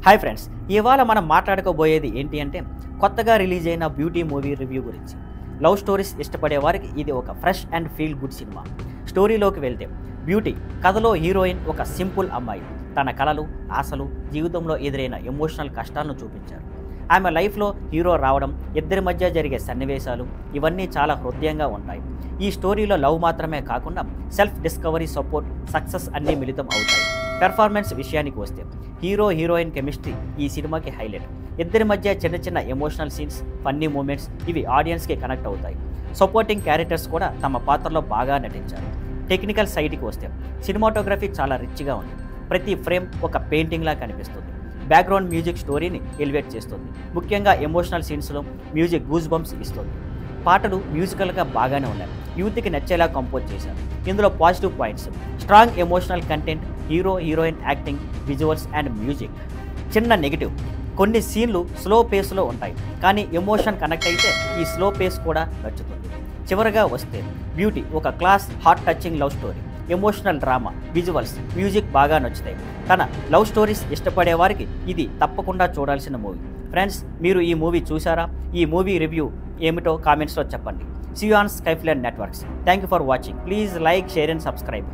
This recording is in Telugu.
హాయ్ ఫ్రెండ్స్, ఇవాళ మనం మాట్లాడుకోబోయేది ఏంటి అంటే కొత్తగా రిలీజ్ అయిన బ్యూటీ మూవీ రివ్యూ గురించి. లవ్ స్టోరీస్ ఇష్టపడే వారికి ఇది ఒక fresh and feel good cinema. స్టోరీలోకి వెళ్తే బ్యూటీ కథలో హీరోయిన్ ఒక సింపుల్ అమ్మాయి. తన కలలు, ఆశలు, జీవితంలో ఎదురైన ఎమోషనల్ కష్టాలను చూపించారు. ఆమె లైఫ్లో హీరో రావడం, ఇద్దరి మధ్య జరిగే సన్నివేశాలు ఇవన్నీ చాలా హృదయంగా ఉంటాయి. ఈ స్టోరీలో లవ్ మాత్రమే కాకుండా సెల్ఫ్ డిస్కవరీ, సపోర్ట్, సక్సెస్ అన్నీ మిళితం అవుతాయి. పెర్ఫార్మెన్స్ విషయానికి వస్తే హీరో హీరోయిన్ కెమిస్ట్రీ ఈ సినిమాకి హైలైట్. ఇద్దరి మధ్య చిన్న చిన్న ఎమోషనల్ సీన్స్, ఫన్నీ మూమెంట్స్ ఇవి ఆడియన్స్కి కనెక్ట్ అవుతాయి. సపోర్టింగ్ క్యారెక్టర్స్ కూడా తమ పాత్రలో బాగా నటించారు. టెక్నికల్ సైడ్కి వస్తే సినిమాటోగ్రఫీ చాలా రిచ్గా ఉంది. ప్రతి ఫ్రేమ్ ఒక పెయింటింగ్లా కనిపిస్తుంది. బ్యాక్గ్రౌండ్ మ్యూజిక్ స్టోరీని ఎలివేట్ చేస్తుంది. ముఖ్యంగా ఎమోషనల్ సీన్స్లో మ్యూజిక్ గూస్ బంప్స్ ఇస్తుంది. పాటలు మ్యూజికల్గా బాగానే ఉన్నాయి. యూత్కి నచ్చేలా కంపోజ్ చేశారు. ఇందులో positive points: strong emotional content, hero heroine acting, visuals and music. చిన్న నెగిటివ్: కొన్ని సీన్లు స్లో పేస్లో ఉంటాయి, కానీ ఎమోషన్ కనెక్ట్ అయితే ఈ స్లో పేస్ కూడా నచ్చుతుంది. చివరగా వస్తే బ్యూటీ ఒక class, heart touching love story. Emotional drama, visuals, music బాగా నచ్చుతాయి. తన లవ్ స్టోరీస్ ఇష్టపడే వారికి ఇది తప్పకుండా చూడాల్సిన మూవీ. ఫ్రెండ్స్, మీరు ఈ మూవీ చూసారా? ఈ మూవీ రివ్యూ ఏమిటో కామెంట్స్లో చెప్పండి. See you on Skyflare Networks. Thank you for watching. Please like, share and subscribe.